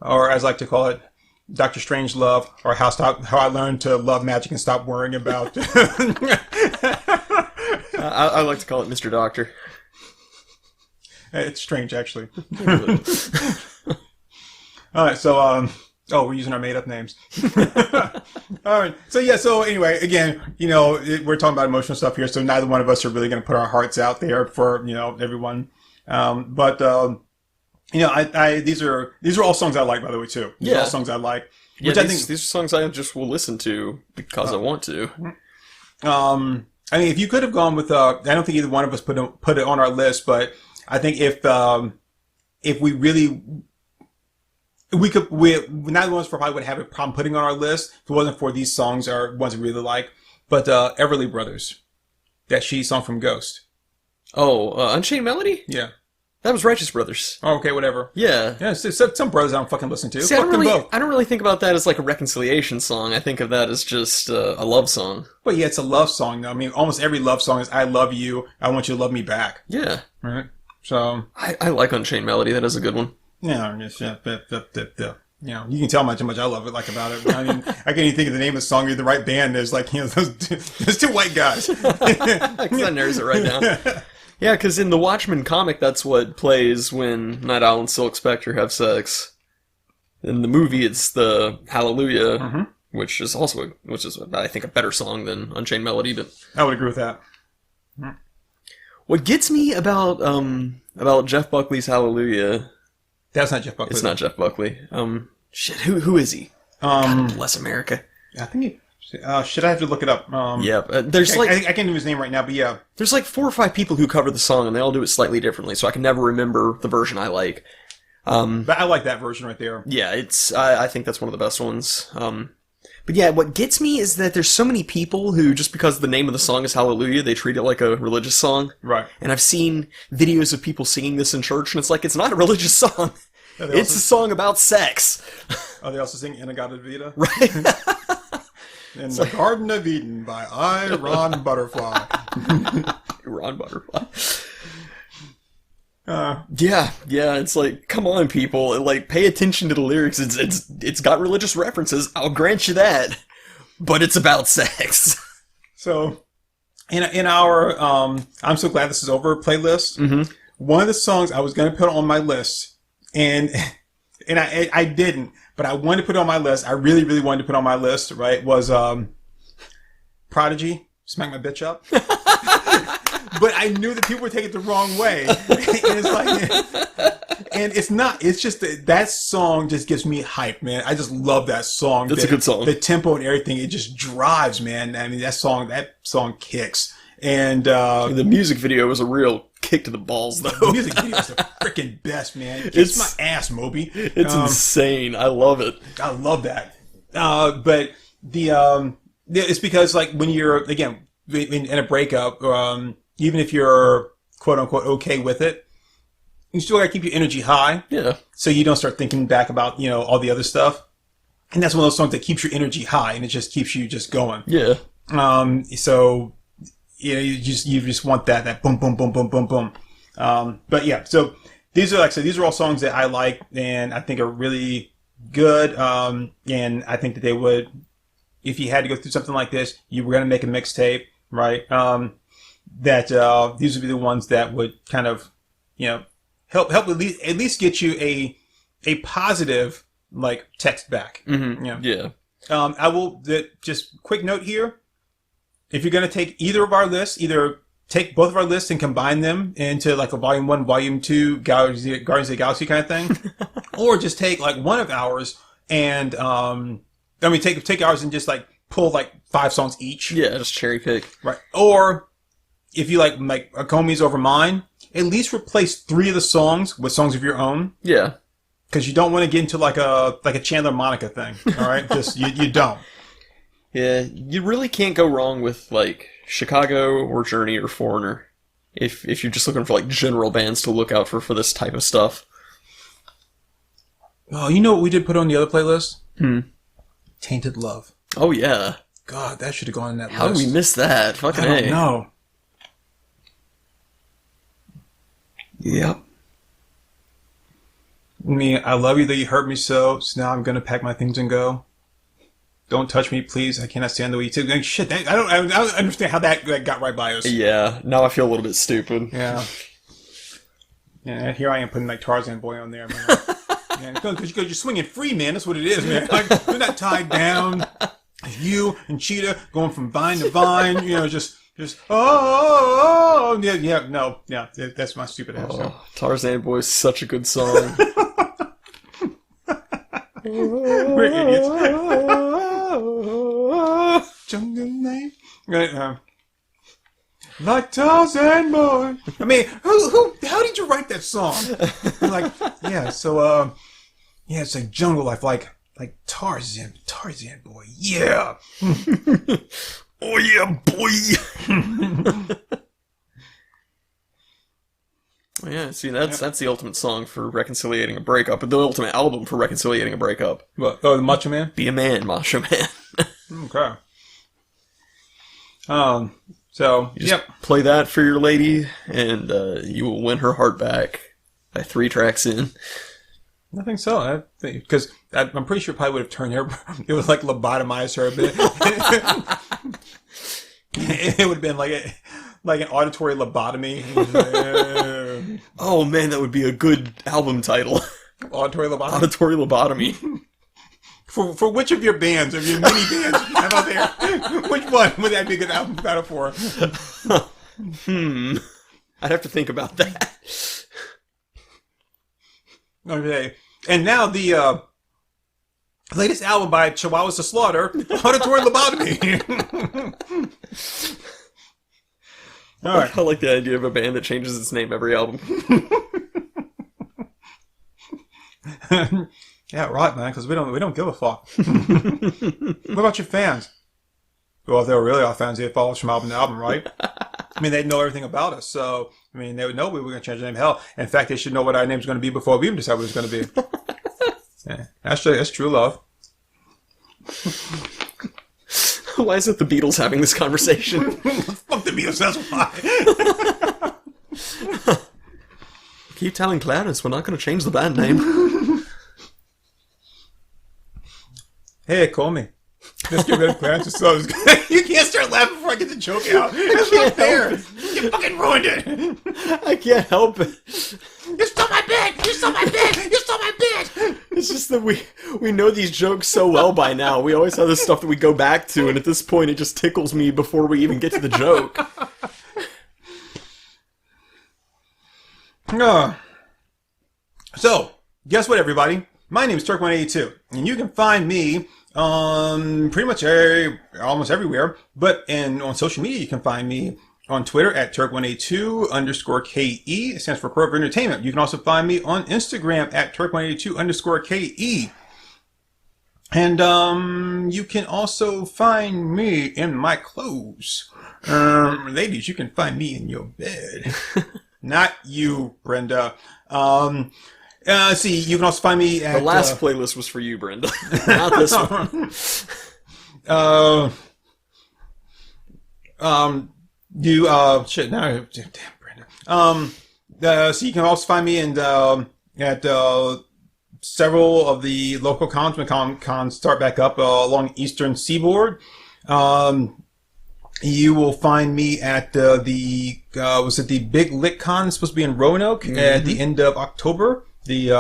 Or as I like to call it, Doctor Strange Love, or how I learned to love magic and stop worrying about. I like to call it Mr. Doctor. It's strange, actually. All right, so we're using our made-up names. All right, so anyway, again, we're talking about emotional stuff here, so neither one of us are really going to put our hearts out there for everyone. These are all songs I like, by the way, too. These are all songs I like. Which I think these are songs I just will listen to because I want to. I mean, if you could have gone with, I don't think either one of us put it on our list, but I think if we really, neither one of us probably would have a problem putting on our list if it wasn't for these songs or ones we really like. But Everly Brothers, that She song from Ghost. Oh, Unchained Melody? Yeah. That was Righteous Brothers. Oh, okay, whatever. Yeah. Some brothers I don't fucking listen to. See, Fuck them both. I don't really think about that as like a reconciliation song. I think of that as just a love song. But yeah, it's a love song, though. I mean, almost every love song is I love you, I want you to love me back. Yeah. Right? So... I like Unchained Melody. That is a good one. Yeah, you can tell how much I love it, about it. I mean, I can't even think of the name of the song or the right band. There's there's two white guys. Because I narrows it right down. Yeah, because in the Watchmen comic, that's what plays when Night Owl and Silk Spectre have sex. In the movie, it's the Hallelujah, Mm-hmm. which is I think a better song than Unchained Melody. But I would agree with that. what gets me about Jeff Buckley's Hallelujah, That's not Jeff Buckley. it's not Jeff Buckley. Shit, who is he? God bless America. I think he... should I have to look it up? Yeah, there's I can't think of his name right now, but yeah. There's like 4 or 5 people who cover the song, and they all do it slightly differently, so I can never remember the version I like. But I like that version right there. Yeah, I think that's one of the best ones. But yeah, what gets me is that there's so many people who, just because the name of the song is Hallelujah, they treat it like a religious song. Right. And I've seen videos of people singing this in church, and it's like, it's not a religious song. Yeah, It's a song about sex. Oh, they also sing Inagata Vita? Right? In the Garden of Eden by I, Ron Butterfly. Ron Butterfly. Yeah, it's like, come on, people, like, pay attention to the lyrics. It's got religious references. I'll grant you that, but it's about sex. So, in our I'm so glad this is over playlist. One of the songs I was going to put on my list, and I didn't, but I wanted to put it on my list. I really, really wanted to put it on my list. Right? Was Prodigy, "Smack My Bitch Up." But I knew that people would take it the wrong way. And it's like, and it's not. It's just that song just gives me hype, man. I just love that song. That's a good song. The tempo and everything, it just drives, man. I mean, that song kicks. And The music video was a real kick to the balls, though. the music video is the freaking best, man. Kiss my ass, Moby. It's insane. I love it. I love that. But it's because, like, when you're, again, in a breakup, even if you're quote unquote okay with it, you still gotta keep your energy high. Yeah. So you don't start thinking back about, all the other stuff. And that's one of those songs that keeps your energy high and it just keeps you just going. Yeah. So, you just want that boom, boom, boom, boom, boom, boom. But yeah, so these are, like I said, these are all songs that I like and I think are really good. And I think that they would, if you had to go through something like this, you were going to make a mixtape, right? That these would be the ones that would kind of, help at least get you a positive, like, text back. Yeah. I will just quick note here. If you're going to take either of our lists, either take both of our lists and combine them into like a volume 1, volume 2, Guardians of the Galaxy kind of thing, or just take like one of ours and take ours and just like pull like 5 songs each. Yeah, just cherry pick. Right. Or if you like Acomi's over mine, at least replace 3 of the songs with songs of your own. Yeah. Because you don't want to get into like a Chandler Monica thing. All right. Just you don't. Yeah, you really can't go wrong with like Chicago or Journey or Foreigner if you're just looking for like general bands to look out for this type of stuff. Oh, you know what we did put on the other playlist? Tainted Love. Oh yeah. God, that should have gone in that How list. did we miss that? Fucking I don't A. know. Yep. I love you that you hurt me so now I'm gonna pack my things and go. Don't touch me, please. I cannot stand the way you take. Like, shit, I don't understand how that got right by us. Yeah. Now I feel a little bit stupid. Yeah. Yeah. Here I am putting like Tarzan Boy on there, man. Because you're swinging free, man. That's what it is, man. Like, you're not tied down. You and Cheetah going from vine to vine. Just yeah. That's my stupid ass. Oh, Tarzan Boy is such a good song. We're idiots. Jungle name. Right, like Tarzan Boy. I mean, how did you write that song? You're like, yeah, so, it's like jungle life, like Tarzan Boy, yeah. Oh yeah, boy. Well, yeah, see, that's the ultimate song for reconciliating a breakup, but the ultimate album for reconciliating a breakup. What? Oh, the Macho Man? Be a Man, Macho Man. Okay. So, You just play that for your lady, and you will win her heart back by 3 tracks in. I think so. Because I'm pretty sure it probably would have turned her. It would like lobotomize her a bit. It would have been like an auditory lobotomy. Oh man, that would be a good album title. Auditory lobotomy. Auditory lobotomy. For which of your bands, of your mini bands you have out there, which one would that be a good album title for? I'd have to think about that. Okay. And now the latest album by Chihuahuas to Slaughter, Auditory Lobotomy. All right. I like the idea of a band that changes its name every album. Yeah, right, man, because we don't give a fuck. What about your fans? Well, if they were really our fans, they'd follow us from album to album, right? I mean, they'd know everything about us, so, I mean, they would know we were going to change the name. Hell, in fact, they should know what our name's going to be before we even decide what it's going to be. Yeah, that's true love. Why is it the Beatles having this conversation? Fuck the Beatles, that's why. Keep telling Clarence we're not going to change the band name. Hey, call me. Let's get rid of Clarence. So you can't start laughing before I get the joke out. That's not fair. You fucking ruined it. I can't help it. You stole my bit. You stole my bit. You stole my bit. It's just that we know these jokes so well by now. We always have this stuff that we go back to, and at this point it just tickles me before we even get to the joke. So, guess what, everybody? My name is Turk182, and you can find me on pretty much almost everywhere. But on social media, you can find me on Twitter at Turk182_KE. It stands for KorovaEntertainment. You can also find me on Instagram at Turk182_KE. And you can also find me in my clothes. Ladies, you can find me in your bed. Not you, Brenda. See, you can also find me at... The last playlist was for you, Brenda. Not this one. Shit, now... Damn, Brenda. So you can also find me at several of the local cons when cons start back up along Eastern Seaboard. You will find me at the Big Lick Con? It's supposed to be in Roanoke at the end of October. The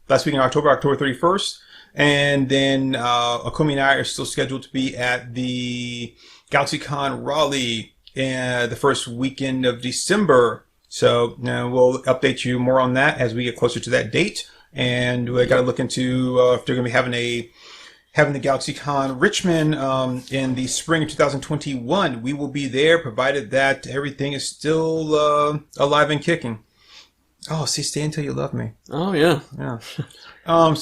last week in October 31st. And then Acomi and I are still scheduled to be at the GalaxyCon Raleigh the first weekend of December. So we'll update you more on that as we get closer to that date. And we got to look into if they're going to be having the GalaxyCon Richmond in the spring of 2021. We will be there, provided that everything is still alive and kicking. Oh, see, stay until you love me. Oh, yeah. Yeah. And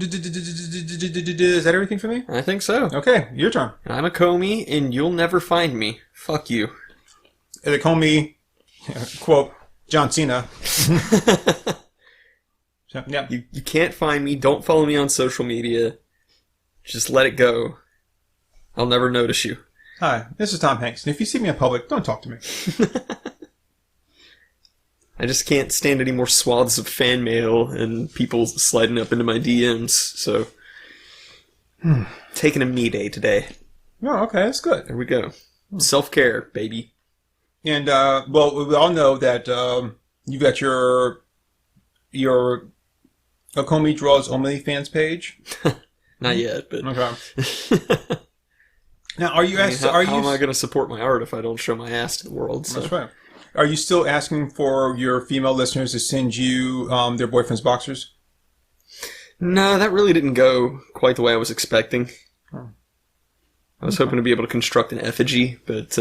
is that everything for me? I think so. Okay, your turn. I'm Acomi, and you'll never find me. Fuck you. They call me, quote, John Cena. So, yeah. You can't find me. Don't follow me on social media. Just let it go. I'll never notice you. Hi, this is Tom Hanks, and if you see me in public, don't talk to me. I just can't stand any more swaths of fan mail and people sliding up into my DMs, so... Taking a me day today. Oh, okay, that's good. There we go. Self-care, baby. And, well, we all know that you've got your Acomi Draws OnlyFans page. Not yet, but... Okay. Now, are you... How am I going to support my art if I don't show my ass to the world? So. That's right. Are you still asking for your female listeners to send you their boyfriend's boxers? No, that really didn't go quite the way I was expecting. Oh. I was hoping to be able to construct an effigy, but...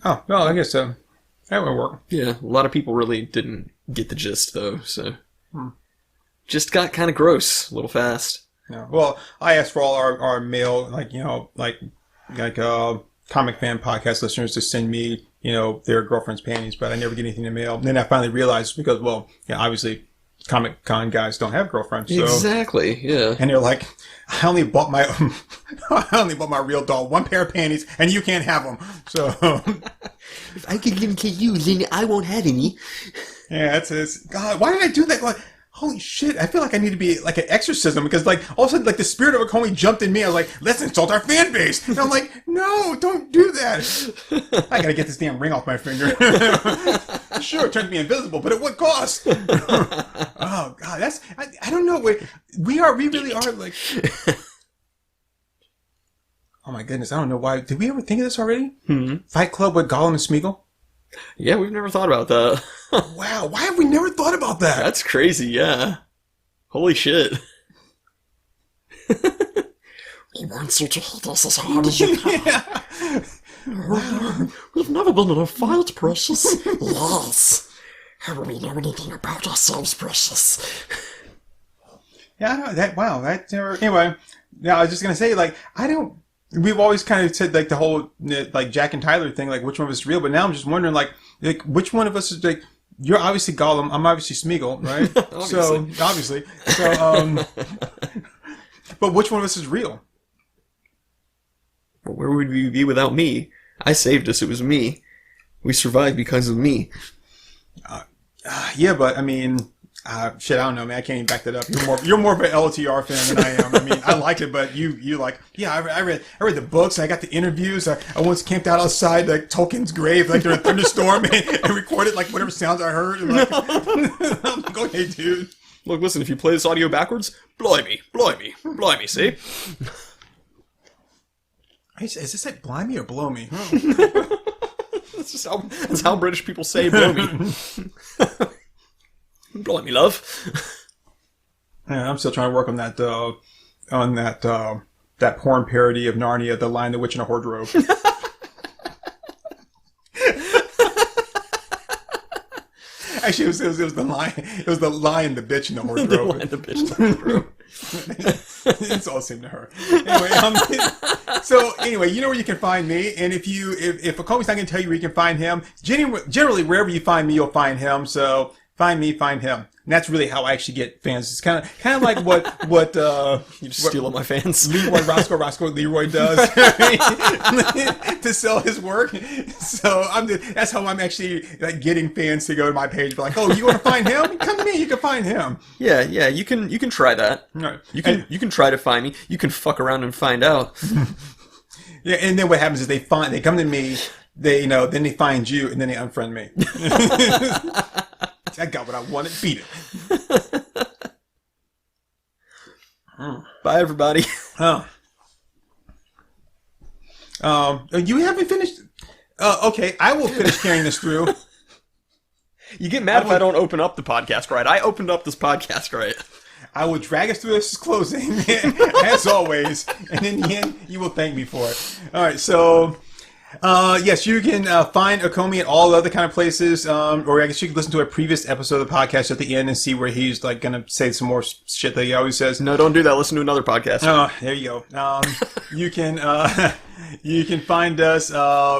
Oh, well, I guess that would work. Yeah, a lot of people really didn't get the gist, though, so... Just got kind of gross a little fast. Yeah. Well, I asked for all our male, comic fan podcast listeners to send me, their girlfriend's panties, but I never get anything in the mail. And then I finally realized because, obviously, Comic Con guys don't have girlfriends. So. Exactly. Yeah. And they're like, I only bought my real doll one pair of panties, and you can't have them. So if I can give them to you, then I won't have any. Yeah, it's God. Why did I do that? Like, holy shit, I feel like I need to be like an exorcism because like all of a sudden like the spirit of Acomi jumped in me. I was like, let's insult our fan base. And I'm like, no, don't do that. I gotta get this damn ring off my finger. Sure, it turns me invisible, but at what cost? Oh god, I don't know. We really are like, oh my goodness, I don't know why. Did we ever think of this already? Fight Club with Gollum and Smeagol? Yeah, we've never thought about that. Wow, why have we never thought about that? That's crazy, yeah. Holy shit. We want you to hit us as hard as you can. Yeah. Wow. We've never been in a fight, Precious. Yes. How will we know anything about ourselves, Precious? Yeah, I know that. Wow, that anyway. Yeah, I was just gonna say, like, we've always kind of said like the whole like Jack and Tyler thing, like which one of us is real. But now I'm just wondering, like which one of us is like. You're obviously Gollum. I'm obviously Smeagol, right? Obviously. But which one of us is real? Well, where would we be without me? I saved us. It was me. We survived because of me. Yeah, but I mean, shit, I don't know, man. I can't even back that up. You're more of an LTR fan than I am. I mean, I like it, but you like, yeah, I read the books. And I got the interviews. I once camped out outside like Tolkien's grave, like during a thunderstorm, and recorded like whatever sounds I heard. And, like, I'm like, okay, dude. Look, listen. If you play this audio backwards, blimey, see? Is this like blimey or blow me? That's how British people say blow me. Blow me, love. Yeah, I'm still trying to work on that porn parody of Narnia, The Lion, the Witch, and a Wardrobe. Actually, it was the lion. It was the lion, the bitch, and the wardrobe. The lion, the bitch, and the wardrobe. It's all the same to her. Anyway, so anyway, you know where you can find me, and if Acomi's not going to tell you where you can find him, generally wherever you find me, you'll find him. So find me, find him. And that's really how I actually get fans. It's kind of like what you just steal all my fans. Roscoe Leroy does to sell his work. So that's how I'm actually like getting fans to go to my page. Be like, oh, you want to find him? Come to me. You can find him. Yeah. You can try that. Right. You can try to find me. You can fuck around and find out. Yeah, and then what happens is they come to me. Then they find you, and then they unfriend me. I got what I wanted. Beat it. Bye, everybody. You haven't finished. Okay, I will finish carrying this through. You get mad if I don't open up the podcast right. I opened up this podcast right. I will drag us through this closing, as always, and in the end, you will thank me for it. All right, so. Yes, you can find Acomi at all other kind of places, or I guess you can listen to a previous episode of the podcast at the end and see where he's like gonna say some more shit that he always says. No, don't do that. Listen to another podcast. Oh, there you go. You can find us.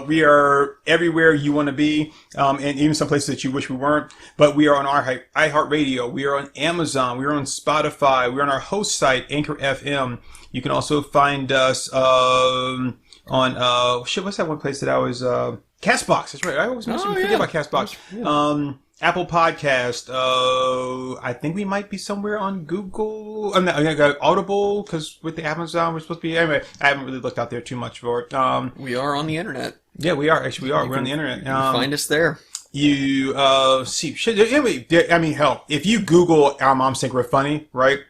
We are everywhere you want to be, and even some places that you wish we weren't. But we are on our iHeartRadio. We are on Amazon. We are on Spotify. We're on our host site, Anchor FM. You can also find us on what's that one place that I was Castbox. That's right. I always forget about Castbox. Yeah. Apple Podcast. I think we might be somewhere on Google. Audible, because with the Amazon we're supposed to be. Anyway, I haven't really looked out there too much for it. We are on the internet. Yeah, we are. Actually, we are. We're on the internet. You can find us there. You see. Anyway, I mean, hell, if you Google "Our Moms Think We're Funny," right?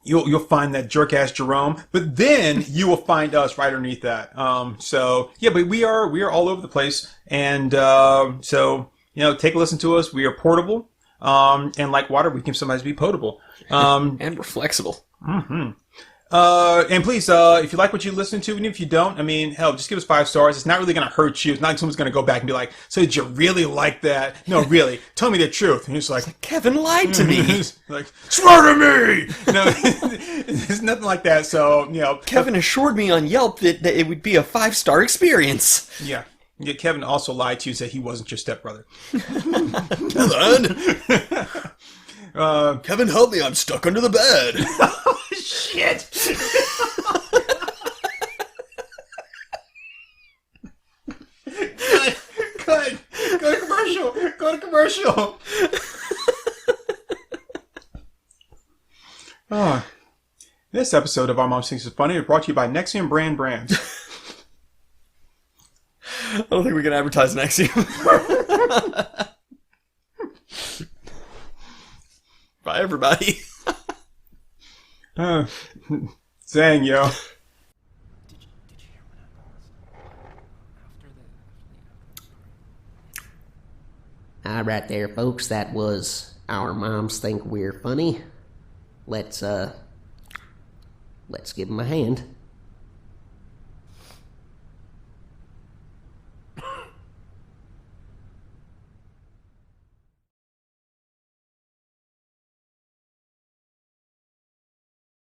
You'll find that jerk ass Jerome, but then you will find us right underneath that. So yeah, but we are all over the place, and so take a listen to us. We are portable, and like water, we can sometimes be potable, and we're flexible. Mm-hmm. And please, if you like what you listen to, even if you don't, I mean, hell, just give us 5 stars. It's not really going to hurt you. It's not like someone's going to go back and be like, so did you really like that? No, really. Tell me the truth. And he's like, Kevin lied to me. Like, swear to me! No, it's nothing like that. So, Kevin assured me on Yelp that it would be a 5-star experience. Yeah. Yeah, Kevin also lied to you, said he wasn't your stepbrother. Kevin! Kevin, help me. I'm stuck under the bed. Oh, shit! Good. Go to commercial. Oh, this episode of Our Mom Thinks It's Funny is brought to you by Nexium Brands. I don't think we can advertise Nexium. Bye, everybody. Zang, yo. All right there, folks. That was Our Moms Think We're Funny. Let's give them a hand.